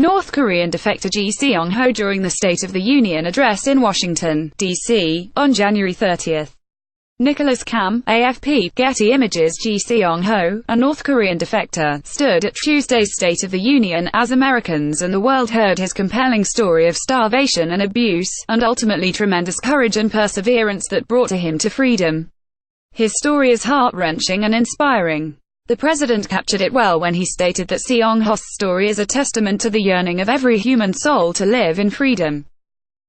North Korean defector Ji Seong-ho during the State of the Union address in Washington, D.C., on January 30. Nicholas Kamm, AFP, Getty Images. Ji Seong-ho, a North Korean defector, stood at Tuesday's State of the Union as Americans and the world heard his compelling story of starvation and abuse, and ultimately tremendous courage and perseverance that brought him to freedom. His story is heart-wrenching and inspiring. The president captured it well when he stated that Seong-ho's story is a testament to the yearning of every human soul to live in freedom.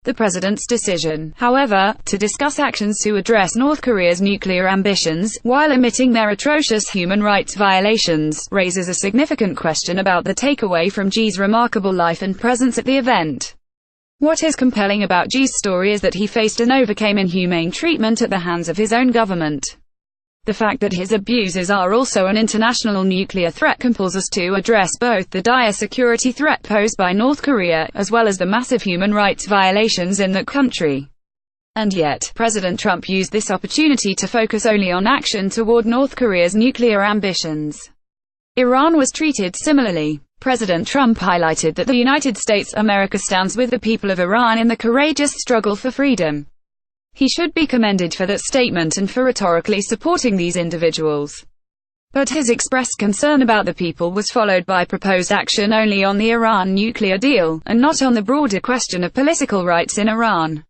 The president's decision, however, to discuss actions to address North Korea's nuclear ambitions, while omitting their atrocious human rights violations, raises a significant question about the takeaway from Ji's remarkable life and presence at the event. What is compelling about Ji's story is that he faced and overcame inhumane treatment at the hands of his own government. The fact that his abuses are also an international nuclear threat compels us to address both the dire security threat posed by North Korea, as well as the massive human rights violations in that country. And yet, President Trump used this opportunity to focus only on action toward North Korea's nuclear ambitions. Iran was treated similarly. President Trump highlighted that the United States, America stands with the people of Iran in the courageous struggle for freedom. He should be commended for that statement and for rhetorically supporting these individuals. But his expressed concern about the people was followed by proposed action only on the Iran nuclear deal, and not on the broader question of political rights in Iran.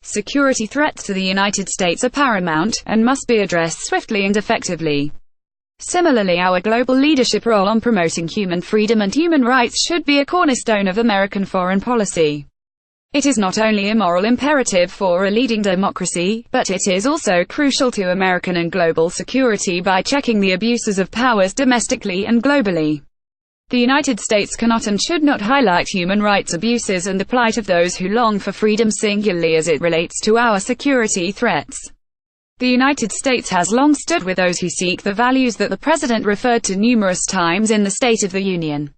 Security threats to the United States are paramount, and must be addressed swiftly and effectively. Similarly, our global leadership role on promoting human freedom and human rights should be a cornerstone of American foreign policy. It is not only a moral imperative for a leading democracy, but it is also crucial to American and global security by checking the abuses of powers domestically and globally. The United States cannot and should not highlight human rights abuses and the plight of those who long for freedom singularly as it relates to our security threats. The United States has long stood with those who seek the values that the President referred to numerous times in the State of the Union.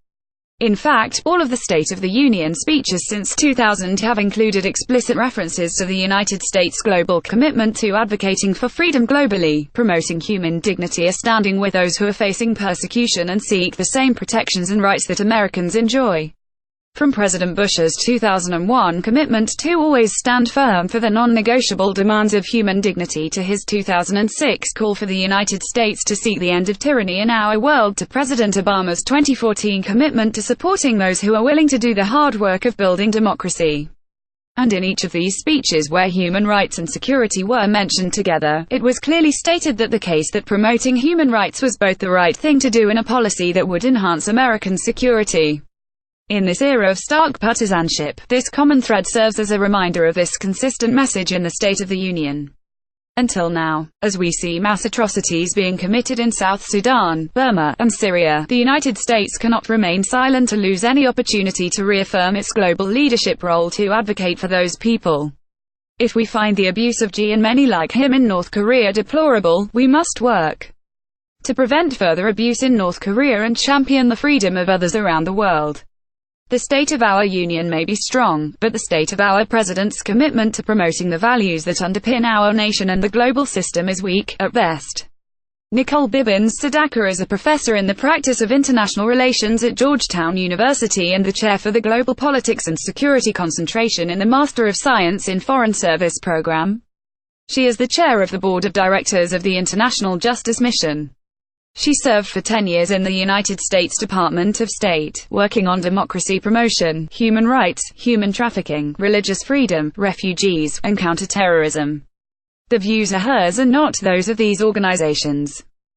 In fact, all of the State of the Union speeches since 2000 have included explicit references to the United States' global commitment to advocating for freedom globally, promoting human dignity, or standing with those who are facing persecution and seek the same protections and rights that Americans enjoy. From President Bush's 2001 commitment to always stand firm for the non-negotiable demands of human dignity to his 2006 call for the United States to seek the end of tyranny in our world to President Obama's 2014 commitment to supporting those who are willing to do the hard work of building democracy. And in each of these speeches where human rights and security were mentioned together, it was clearly stated that the case that promoting human rights was both the right thing to do and a policy that would enhance American security. In this era of stark partisanship, this common thread serves as a reminder of this consistent message in the State of the Union. Until now, as we see mass atrocities being committed in South Sudan, Burma, and Syria, the United States cannot remain silent or lose any opportunity to reaffirm its global leadership role to advocate for those people. If we find the abuse of Ji and many like him in North Korea deplorable, we must work to prevent further abuse in North Korea and champion the freedom of others around the world. The state of our union may be strong, but the state of our president's commitment to promoting the values that underpin our nation and the global system is weak, at best. Nicole Bibbins-Sadaka is a professor in the practice of international relations at Georgetown University and the chair for the Global Politics and Security concentration in the Master of Science in Foreign Service program. She is the chair of the board of directors of the International Justice Mission. She served for 10 years in the United States Department of State, working on democracy promotion, human rights, human trafficking, religious freedom, refugees, and counterterrorism. The views are hers and not those of these organizations.